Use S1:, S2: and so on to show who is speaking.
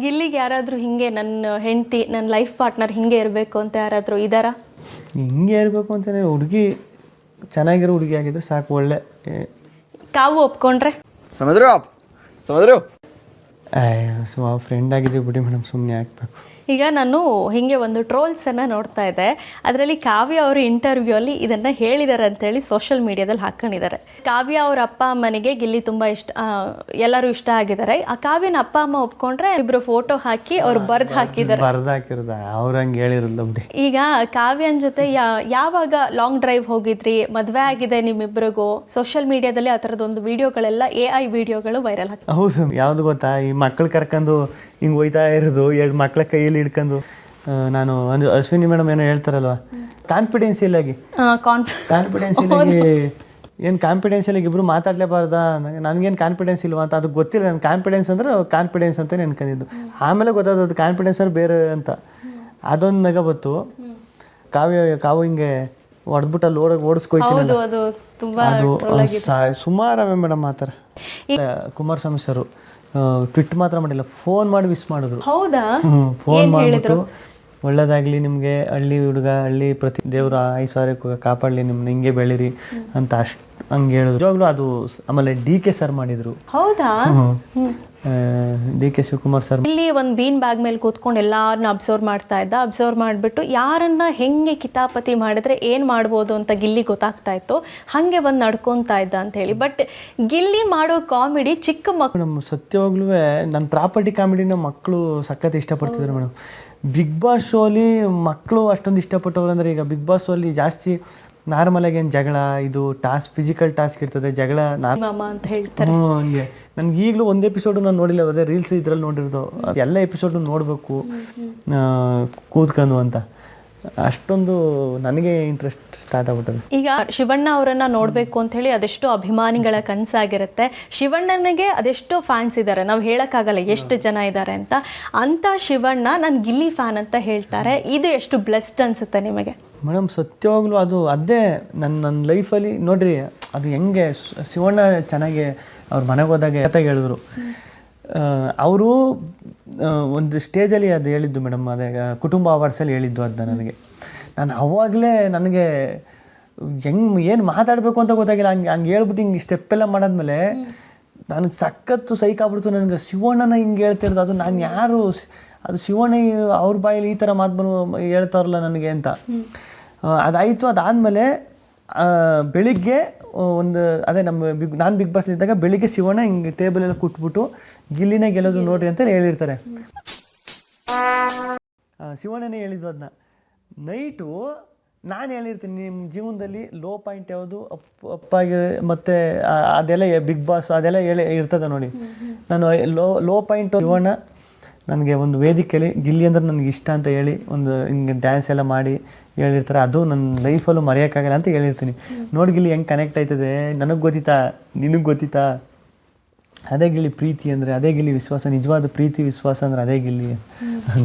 S1: ಗಿಲ್ಲಿಗೆ ಯಾರಾದರೂ ಹಿಂಗೆ ನನ್ನ ಹೆಂಡತಿ ನನ್ನ ಲೈಫ್ ಪಾರ್ಟ್ನರ್ ಹಿಂಗೆ ಇರಬೇಕು ಅಂತ ಯಾರಾದರೂ ಇದ್ದಾರಾ?
S2: ಹಿಂಗೆ ಇರಬೇಕು ಅಂತಲೇ ಹುಡುಗಿ ಚೆನ್ನಾಗಿರೋ ಹುಡುಗಿ ಆಗಿದ್ರೆ ಸಾಕು. ಒಳ್ಳೆ
S1: ಕಾವು ಒಪ್ಕೊಂಡ್ರೆ
S3: ಸಮುದ್ರ
S2: ಫ್ರೆಂಡ್ ಆಗಿದ್ದೀವಿ ಬಿಡಿ ಮೇಡಮ್, ಸುಮ್ಮನೆ ಹಾಕ್ಬೇಕು.
S1: ಈಗ ನಾನು ಹಿಂಗೆ ಒಂದು ಟ್ರೋಲ್ಸನ್ನು ನೋಡ್ತಾ ಇದ್ದೆ. ಅದರಲ್ಲಿ ಕಾವ್ಯ ಅವರು ಇಂಟರ್ವ್ಯೂ ಅಲ್ಲಿ ಇದನ್ನು ಹೇಳಿದ್ದಾರೆ ಅಂತೇಳಿ ಸೋಷಿಯಲ್ ಮೀಡಿಯಾದಲ್ಲಿ ಹಾಕ್ಕೊಂಡಿದ್ದಾರೆ. ಕಾವ್ಯ ಅವ್ರ ಅಪ್ಪ ಅಮ್ಮನಿಗೆ ಗಿಲ್ಲಿ ತುಂಬ ಇಷ್ಟ, ಎಲ್ಲರೂ ಇಷ್ಟ ಆಗಿದ್ದಾರೆ. ಆ ಕಾವ್ಯನ ಅಪ್ಪ ಅಮ್ಮ ಒಪ್ಕೊಂಡ್ರೆ ಇಬ್ಬರು ಫೋಟೋ ಹಾಕಿ ಅವ್ರು ಬರೆದು ಹಾಕಿದ್ದಾರೆ.
S2: ಅವ್ರು ಹಂಗೆ ಹೇಳಿರಲ್ಲ ಬಿಡಿ.
S1: ಈಗ ಕಾವ್ಯನ ಜೊತೆ ಯಾವಾಗ ಲಾಂಗ್ ಡ್ರೈವ್ ಹೋಗಿದ್ರಿ, ಮದುವೆ ಆಗಿದೆ ನಿಮ್ಮಿಬ್ಬರಿಗೂ, ಸೋಷಿಯಲ್ ಮೀಡಿಯಾದಲ್ಲಿ ಆ ಥರದೊಂದು ವಿಡಿಯೋಗಳೆಲ್ಲ AI ವಿಡಿಯೋಗಳು ವೈರಲ್ ಆಗ್ತದೆ.
S2: ಹೌದು, ಯಾವುದು ಗೊತ್ತಾ, ಈ ಮಕ್ಳು ಕರ್ಕೊಂಡು ಹಿಂಗೆ ಹೋಯ್ತಾ ಇರೋದು, 2 ಮಕ್ಳ ಕೈಯಲ್ಲಿ ಹಿಡ್ಕೊಂಡು. ನಾನು ಒಂದು ಅಶ್ವಿನಿ ಮೇಡಮ್ ಏನೋ ಹೇಳ್ತಾರಲ್ವ, ಕಾನ್ಫಿಡೆನ್ಸಿಯಲ್ಲಾಗಿ ಏನು ಕಾನ್ಫಿಡೆನ್ಸಿಯಲಾಗಿ ಇಬ್ಬರು ಮಾತಾಡಲೇಬಾರ್ದಾ, ನನಗೇನು ಕಾನ್ಫಿಡೆನ್ಸ್ ಇಲ್ವಾ ಅಂತ. ಅದು ಗೊತ್ತಿಲ್ಲ, ನನ್ನ ಕಾನ್ಫಿಡೆನ್ಸ್ ಅಂದ್ರೆ ಕಾನ್ಫಿಡೆನ್ಸ್ ಅಂತ ನೆನ್ಕೊಂಡಿದ್ದು. ಆಮೇಲೆ ಗೊತ್ತಾದದು ಕಾನ್ಫಿಡೆನ್ಸ್ ಅಂದ್ರೆ ಬೇರೆ ಅಂತ. ಅದೊಂದು ನಗ ಬತ್ತು. ಕಾವು ಹಿಂಗೆ ಹೊಡೆದ್ಬಿಟ್ಟು ಅಲ್ಲಿ ಓಡಿಸ್ಕೊಯ್ತೀನಿ. ಅದು ಸುಮಾರವೇ ಮೇಡಮ್ ಆ ಥರ. ಕುಮಾರಸ್ವಾಮಿ ಸರು ಟ್ವಿಟ್ ಮಾತ್ರ ಮಾಡಿಲ್ಲ, ಫೋನ್ ಮಾಡಿ ವಿಶ್ ಮಾಡಿದ್ರು.
S1: ಹೌದಾ?
S2: ಫೋನ್ ಮಾಡಿಬಿಟ್ಟು ಒಳ್ಳೇದಾಗಲಿ ನಿಮಗೆ, ಹಳ್ಳಿ ಹುಡುಗ, ಹಳ್ಳಿ ಪ್ರತಿ ದೇವ್ರ ಐಶ್ವರ್ಯ ಕಾಪಾಡಲಿ, ನಿಮ್ಮನ್ನ ಹಿಂಗೆ ಬೆಳೀರಿ ಅಂತ ಅಷ್ಟು ಹಂಗೆ ಹೇಳಿದ್ರು. ನಿಜವಾಗ್ಲೂ ಅದು. ಆಮೇಲೆ DK ಸರ್ ಮಾಡಿದ್ರು.
S1: ಹೌದಾ?
S2: DK ಶಿವಕುಮಾರ್ ಸರ್
S1: ಇಲ್ಲಿ ಒಂದು ಬೀನ್ ಬ್ಯಾಗ್ ಮೇಲೆ ಕೂತ್ಕೊಂಡು ಎಲ್ಲಾರನ್ನ ಅಬ್ಸರ್ವ್ ಮಾಡ್ತಾ ಇದ್ದ. ಅಬ್ಸರ್ವ್ ಮಾಡಿಬಿಟ್ಟು ಯಾರನ್ನ ಹೆಂಗೆ ಕಿತಾಪತಿ ಮಾಡಿದ್ರೆ ಏನು ಮಾಡ್ಬೋದು ಅಂತ ಗಿಲ್ಲಿ ಗೊತ್ತಾಗ್ತಾ ಇತ್ತು, ಹಾಗೆ ಬಂದು ನಡ್ಕೊತಾ ಇದ್ದ ಅಂತ ಹೇಳಿ. ಬಟ್ ಗಿಲ್ಲಿ ಮಾಡೋ ಕಾಮಿಡಿ ಚಿಕ್ಕ ಮಕ್ಕಳು.
S2: ಮೇಡಮ್ ಸತ್ಯವಾಗ್ಲೂ ನನ್ನ ಪ್ರಾಪರ್ಟಿ ಕಾಮಿಡಿನ ಮಕ್ಕಳು ಸಖತ್ ಇಷ್ಟಪಡ್ತಿದ್ರು ಮೇಡಮ್. ಬಿಗ್ ಬಾಸ್ ಶೋಲಿ ಮಕ್ಕಳು ಅಷ್ಟೊಂದು ಇಷ್ಟಪಟ್ಟವ್ರು ಅಂದರೆ, ಈಗ ಬಿಗ್ ಬಾಸ್ ಶೋಲಿ ಜಾಸ್ತಿ ನಾರ್ಮಲಾಗಿ ಏನು ಜಗಳ, ಇದು ಟಾಸ್ಕ್, ಫಿಸಿಕಲ್ ಟಾಸ್ಕ್ ಇರ್ತದೆ, ಜಗಳ
S1: ಅಂತ ಹೇಳ್ತಾರೆ.
S2: ಹಂಗೆ ನನಗೆ ಈಗಲೂ ಒಂದು ಎಪಿಸೋಡು ನಾನು ನೋಡಿಲ್ಲ, ಅದೇ ರೀಲ್ಸ್ ಇದ್ರಲ್ಲಿ ನೋಡಿರೋದು. ಎಲ್ಲ ಎಪಿಸೋಡು ನೋಡಬೇಕು ಕೂತ್ಕೊಂಡು ಅಂತ, ಅಷ್ಟೊಂದು ನನಗೆ ಇಂಟ್ರೆಸ್ಟ್ ಸ್ಟಾರ್ಟ್ ಆಗ್ಬಿಟ್ಟದೆ.
S1: ಈಗ ಶಿವಣ್ಣ ಅವರನ್ನ ನೋಡಬೇಕು ಅಂತ ಹೇಳಿ ಅದೆಷ್ಟೋ ಅಭಿಮಾನಿಗಳ ಕನಸಾಗಿರುತ್ತೆ. ಶಿವಣ್ಣನಿಗೆ ಅದೆಷ್ಟೋ ಫ್ಯಾನ್ಸ್ ಇದ್ದಾರೆ, ನಾವು ಹೇಳೋಕ್ಕಾಗಲ್ಲ ಎಷ್ಟು ಜನ ಇದ್ದಾರೆ ಅಂತ. ಅಂಥ ಶಿವಣ್ಣ ನಾನು ಗಿಲ್ಲಿ ಫ್ಯಾನ್ ಅಂತ ಹೇಳ್ತಾರೆ. ಇದು ಎಷ್ಟು ಬ್ಲೆಸ್ಡ್ ಅನಿಸುತ್ತೆ ನಿಮಗೆ?
S2: ಮೇಡಮ್ ಸತ್ಯವಾಗ್ಲೂ ಅದೇ ನನ್ನ ಲೈಫಲ್ಲಿ ನೋಡ್ರಿ, ಅದು ಹೆಂಗೆ ಶಿವಣ್ಣ ಚೆನ್ನಾಗಿ ಅವ್ರ ಮನೆಗೆ ಹೋದಾಗ ಹೇಳಿದ್ರು. ಅವರು ಒಂದು ಸ್ಟೇಜಲ್ಲಿ ಅದು ಹೇಳಿದ್ದು ಮೇಡಮ್, ಅದೇ ಕುಟುಂಬ ಅವಾರ್ಡ್ಸಲ್ಲಿ ಹೇಳಿದ್ದು ಅದನ್ನ ನನಗೆ. ನಾನು ಅವಾಗಲೇ ನನಗೆ ಏನು ಮಾತಾಡಬೇಕು ಅಂತ ಗೊತ್ತಾಗಿಲ್ಲ. ಹಂಗೆ ಹೇಳ್ಬಿಟ್ಟು ಹಿಂಗೆ ಸ್ಟೆಪ್ಪೆಲ್ಲ ಮಾಡಾದ್ಮೇಲೆ ನನಗೆ ಸಖತ್ತು ಸೈಕ್ ಆಗ್ಬಿಡ್ತು. ನನಗೆ ಶಿವಣ್ಣನ ಹಿಂಗೆ ಹೇಳ್ತಿರೋದು, ಅದು ನಾನು ಯಾರು, ಅದು ಶಿವಣ್ಣ ಅವ್ರ ಬಾಯಲ್ಲಿ ಈ ಥರ ಮಾತು ಹೇಳ್ತಾರಲ್ಲ ನನಗೆ ಅಂತ. ಅದಾಯಿತು. ಅದಾದಮೇಲೆ ಬೆಳಿಗ್ಗೆ ಒಂದು ಅದೇ ನಾನು ಬಿಗ್ ಬಾಸ್ಲಿದ್ದಾಗ ಬೆಳಿಗ್ಗೆ ಶಿವಣ್ಣ ಹಿಂಗೆ ಟೇಬಲ್ ಎಲ್ಲ ಕುಟ್ಬಿಟ್ಟು ಗಿಲ್ಲಿನೇ ಗೆಲ್ಲೋದು ನೋಡ್ರಿ ಅಂತ ಹೇಳಿರ್ತಾರೆ. ಶಿವಣ್ಣನೇ ಹೇಳಿದ್ದು ಅದನ್ನ. ನೈಟು ನಾನು ಹೇಳಿರ್ತೀನಿ, ನಿಮ್ಮ ಜೀವನದಲ್ಲಿ ಲೋ ಪಾಯಿಂಟ್ ಯಾವುದು, ಅಪ್ಪಾಗಿ ಮತ್ತು ಅದೆಲ್ಲ ಬಿಗ್ ಬಾಸ್ ಅದೆಲ್ಲ ಇರ್ತದೆ ನೋಡಿ. ನಾನು ಲೋ ಪಾಯಿಂಟು ಶಿವಣ್ಣ ನನಗೆ ಒಂದು ವೇದಿಕೆಯಲ್ಲಿ ಗಿಲ್ಲಿ ಅಂದ್ರೆ ನನಗೆ ಇಷ್ಟ ಅಂತ ಹೇಳಿ ಒಂದು ಹಿಂಗೆ ಡ್ಯಾನ್ಸ್ ಎಲ್ಲ ಮಾಡಿ ಹೇಳಿರ್ತಾರೆ. ಅದು ನನ್ನ ಲೈಫಲ್ಲೂ ಮರೆಯೋಕ್ಕಾಗಲ್ಲ ಅಂತ ಹೇಳಿರ್ತೀನಿ. ನೋಡಿ ಗಿಲ್ಲಿ ಹೆಂಗೆ ಕನೆಕ್ಟ್ ಆಯ್ತದೆ, ನನಗೆ ಗೊತ್ತಿತ್ತಾ, ನಿನಗೆ ಗೊತ್ತಿತ್ತಾ? ಅದೇ ಗಿಲ್ಲಿ ಪ್ರೀತಿ ಅಂದರೆ, ಅದೇ ಗಿಲ್ಲಿ ವಿಶ್ವಾಸ, ನಿಜವಾದ ಪ್ರೀತಿ ವಿಶ್ವಾಸ ಅಂದರೆ ಅದೇ ಗಿಲ್ಲಿ.